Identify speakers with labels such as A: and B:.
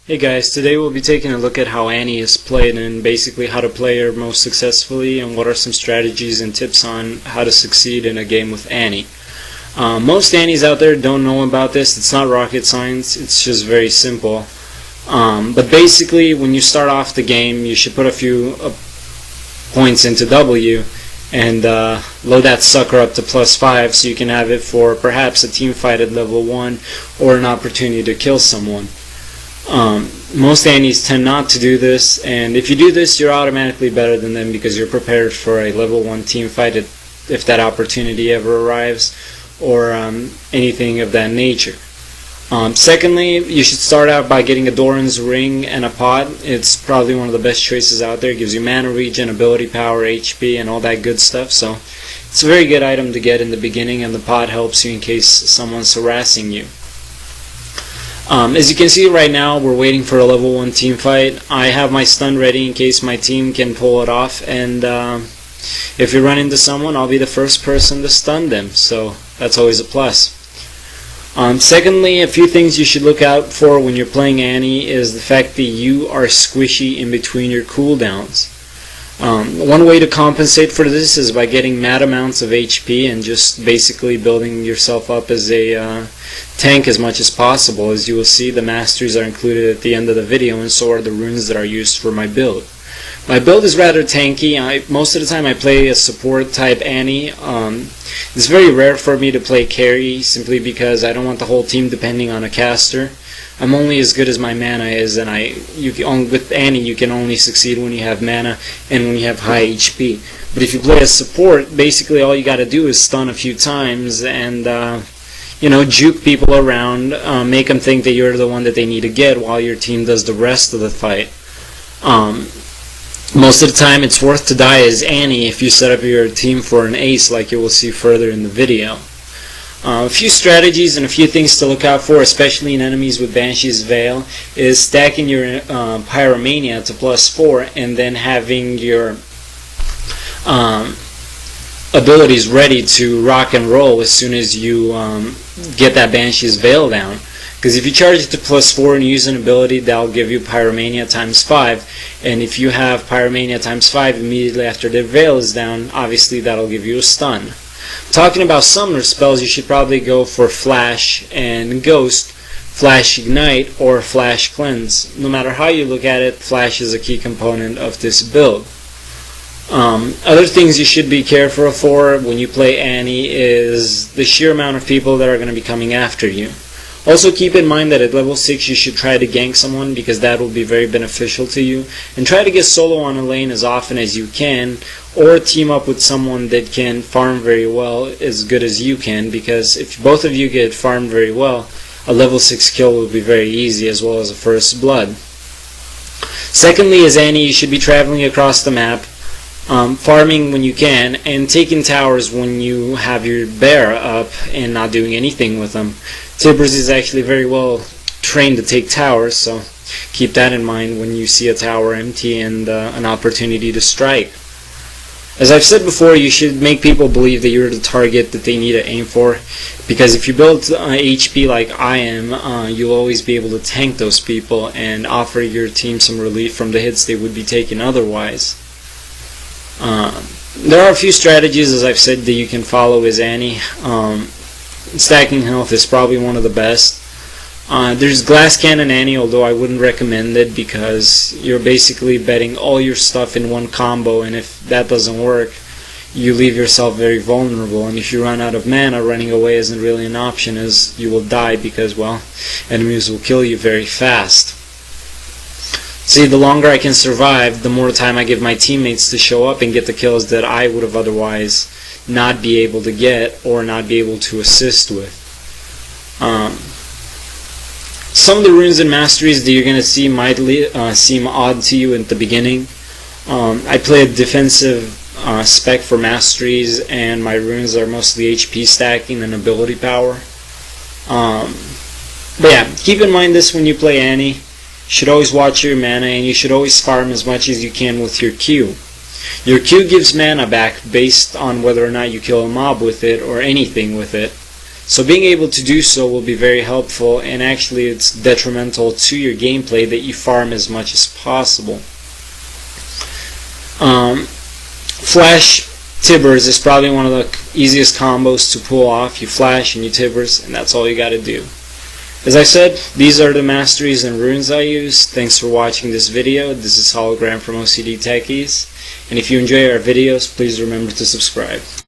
A: Hey guys, today we'll be taking a look at how Annie is played and basically how to play her most successfully and what are some strategies and tips on how to succeed in a game with Annie. Most Annies out there don't know about this. It's not rocket science, it's just very simple. But basically when you start off the game you should put a few points into W and load that sucker up to +5 so you can have it for perhaps a team fight at level 1 or an opportunity to kill someone. Most Annies tend not to do this, and if you do this you're automatically better than them because you're prepared for a level 1 team fight if that opportunity ever arrives, or anything of that nature. Secondly, you should start out by getting a Doran's ring and a pot. It's probably one of the best choices out there. It gives you mana regen, ability power, HP, and all that good stuff, so it's a very good item to get in the beginning, and the pot helps you in case someone's harassing you. As you can see right now, we're waiting for a level 1 team fight. I have my stun ready in case my team can pull it off, and if you run into someone, I'll be the first person to stun them, so that's always a plus. Secondly, a few things you should look out for when you're playing Annie is the fact that you are squishy in between your cooldowns. One way to compensate for this is by getting mad amounts of HP and just basically building yourself up as a tank as much as possible. As you will see, the masteries are included at the end of the video, and so are the runes that are used for my build. My build is rather tanky. Most of the time I play a support type Annie. It's very rare for me to play carry simply because I don't want the whole team depending on a caster. I'm only as good as my mana is, and with Annie you can only succeed when you have mana and when you have high HP. But if you play as support, basically all you gotta do is stun a few times and juke people around, make them think that you're the one that they need to get while your team does the rest of the fight. Most of the time it's worth to die as Annie if you set up your team for an ace, like you will see further in the video. A few strategies and a few things to look out for, especially in enemies with Banshee's Veil, is stacking your Pyromania to +4 and then having your abilities ready to rock and roll as soon as you get that Banshee's Veil down. Because if you charge it to +4 and use an ability, that'll give you Pyromania ×5, and if you have Pyromania ×5 immediately after the Veil is down, obviously that'll give you a stun. Talking about summoner spells, you should probably go for Flash and Ghost, Flash Ignite, or Flash Cleanse. No matter how you look at it, Flash is a key component of this build. Other things you should be careful for when you play Annie is the sheer amount of people that are going to be coming after you. Also keep in mind that at level 6 you should try to gank someone because that will be very beneficial to you, and try to get solo on a lane as often as you can, or team up with someone that can farm very well as good as you can, because if both of you get farmed very well, a level 6 kill will be very easy, as well as a first blood. Secondly, as Annie, you should be traveling across the map, farming when you can, and taking towers when you have your bear up and not doing anything with them. Tibbers is actually very well trained to take towers, so keep that in mind when you see a tower empty and an opportunity to strike. As I've said before, you should make people believe that you're the target that they need to aim for, because if you build HP like I am, you'll always be able to tank those people and offer your team some relief from the hits they would be taking otherwise. There are a few strategies, as I've said, that you can follow as Annie. Stacking health is probably one of the best. There's Glass Cannon Annie, although I wouldn't recommend it because you're basically betting all your stuff in one combo, and if that doesn't work, you leave yourself very vulnerable, and if you run out of mana, running away isn't really an option, as you will die because, well, enemies will kill you very fast. See, the longer I can survive, the more time I give my teammates to show up and get the kills that I would have otherwise not be able to get or not be able to assist with. Some of the runes and masteries that you're going to see might seem odd to you at the beginning. I play a defensive spec for masteries, and my runes are mostly HP stacking and ability power. But yeah, keep in mind this when you play Annie. You should always watch your mana, and you should always farm as much as you can with your Q. Your Q gives mana back based on whether or not you kill a mob with it or anything with it. So being able to do so will be very helpful, and actually it's detrimental to your gameplay that you farm as much as possible. Flash Tibbers is probably one of the easiest combos to pull off. You flash and you Tibbers, and that's all you gotta do. As I said, these are the masteries and runes I use. Thanks for watching this video. This is Hologram from OCD Techies, and if you enjoy our videos, please remember to subscribe.